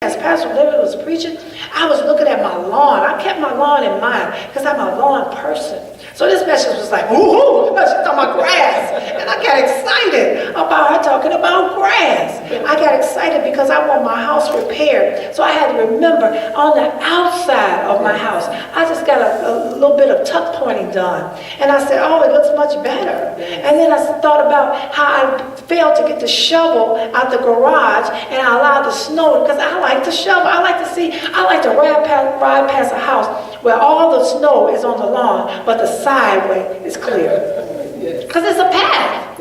As Pastor David was preaching, I was looking at my lawn. I kept my lawn in mind because I'm a lawn person. So this message was like, ooh, she's talking about grass. And I got excited about her talking about grass. I got excited because I want my house repaired. So I had to remember on the outside of my house, I just got a little bit of tuck pointing done. And I said, oh, it looks much better. And then I thought about how I failed to get the shovel out the garage and I allowed the snow, because I like to shovel. I like to ride past a house where all the snow is on the lawn, but the sideway is clear. Because it's a path.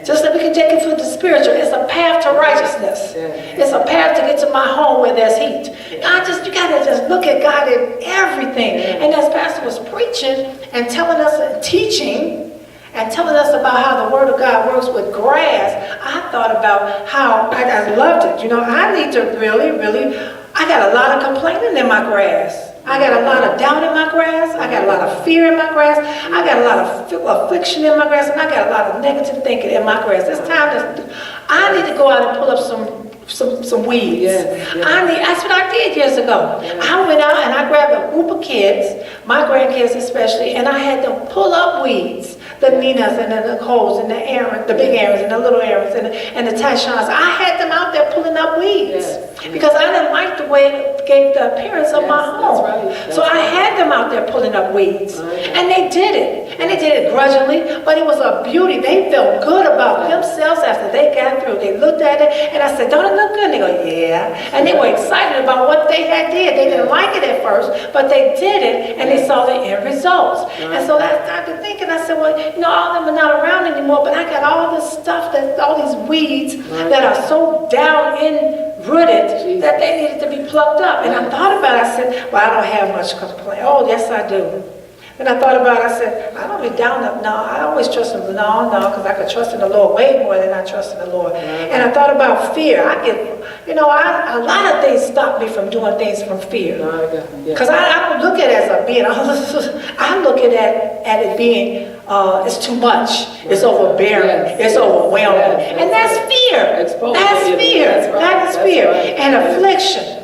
Just like we can take it for the spiritual, it's a path to righteousness. It's a path to get to my home where there's heat. You gotta just look at God in everything. And as Pastor was preaching and telling us and teaching, and telling us about how the Word of God works with grass, I thought about how I loved it. I need to really, I got a lot of complaining in my grass. I got a lot of doubt in my grass. I got a lot of fear in my grass. I got a lot of affliction in my grass. And I got a lot of negative thinking in my grass. It's time I need to go out and pull up some weeds. That's what I did years ago. I went out and I grabbed a group of kids, my grandkids especially, and I had them pull up weeds. The Ninas and the Nicoles and the Aaron, the big Aarons and the little Aarons and the Tashans. I had them out there pulling up weeds because I didn't like the way it gave the appearance of my home. So I had them out there pulling up weeds. And they did it. And they did it grudgingly, but it was a beauty. They felt good about themselves after they got through. They looked at it and I said, don't it look good? And they go, yeah. And they were excited about what they had did. They didn't like it at first, but they did it and they saw the end results. And so I started thinking, I said, well, all of them are not around anymore, but I got all this stuff, all these weeds that are so down rooted that they needed to be plucked up. And I thought about it, I said, well, I don't have much complaint. Oh, yes, I do. And I thought about it, I said, I don't be down up. No, I always trust him. No, because I could trust in the Lord way more than I trust in the Lord. And I thought about fear. A lot of things stop me from doing things from fear. Because I don't look at it as being, I look at it being, it's too much. It's overbearing. It's overwhelming. And that's fear. That's fear. That is fear. And affliction.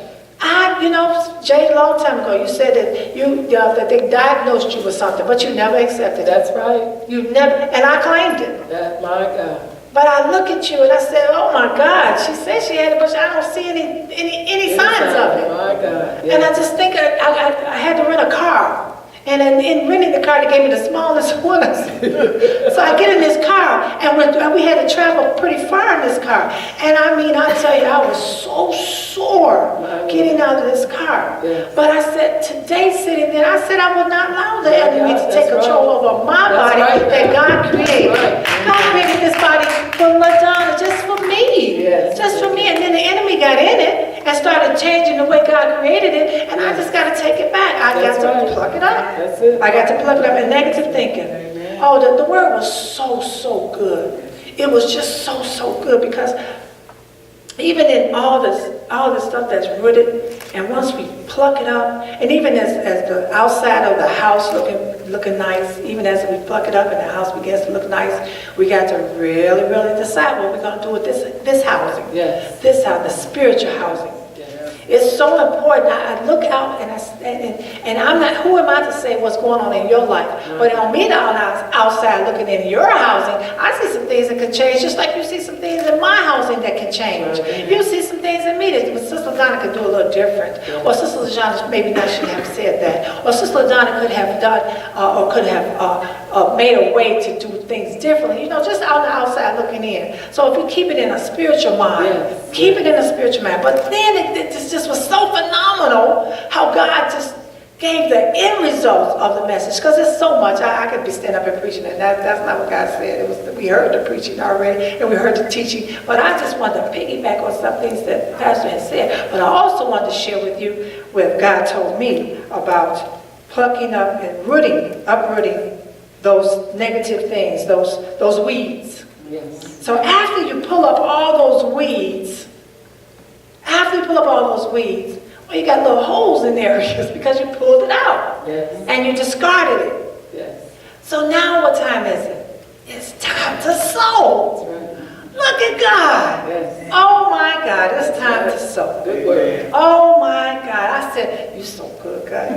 Jay, a long time ago, you said that they diagnosed you with something, but you never accepted it. That's right. You never, and I claimed it. My God. But I look at you and I said, oh my God, she said she had it, but I don't see any signs of it. My God. And I just think I had to rent a car. And in renting the car, they gave me the smallest one. So I get in this car, and we had to travel pretty far in this car. And I tell you, I was so sore getting out of this car. But I said, today sitting there, I said I would not allow the enemy to take control over my body that God created. God created this body for LaDonna, just for me. Just for me. And then the enemy got in it and started changing the way God created it, and I just got to take it back. I got to pluck it up. I got to plug it up in negative thinking. Oh, the word was so good. It was just so good, because even in all this stuff that's rooted, and once we pluck it up, and even as the outside of the house looking nice, even as we pluck it up and the house begins to look nice, we got to really decide what we're going to do with this housing. This house, the spiritual housing. It's so important. I look out and I'm not, who am I to say what's going on in your life? But on me on the outside looking in your housing, I see some things that can change, just like you see some things in my housing that can change. You see some things in me that Sister LaDonna could do a little different. Or Sister LaDonna maybe not should have said that. Or Sister LaDonna could have done, or could have made a way to do things differently. Just on the outside looking in. So if you keep it in a spiritual mind, keep it in a spiritual mind. But then it just was so phenomenal how God just gave the end results of the message, because it's so much. I could be standing up and preaching, and that's not what God said. We heard the preaching already, and we heard the teaching, but I just wanted to piggyback on some things that Pastor had said. But I also wanted to share with you what God told me about plucking up and uprooting those negative things, those weeds. So after you pull up all those weeds, well, you got little holes in areas because you pulled it out and you discarded it. So now what time is it? It's time to sow. Look at God. Yes. Oh my God, it's time to sow. Good word. Oh my God. I said, you're so good, God.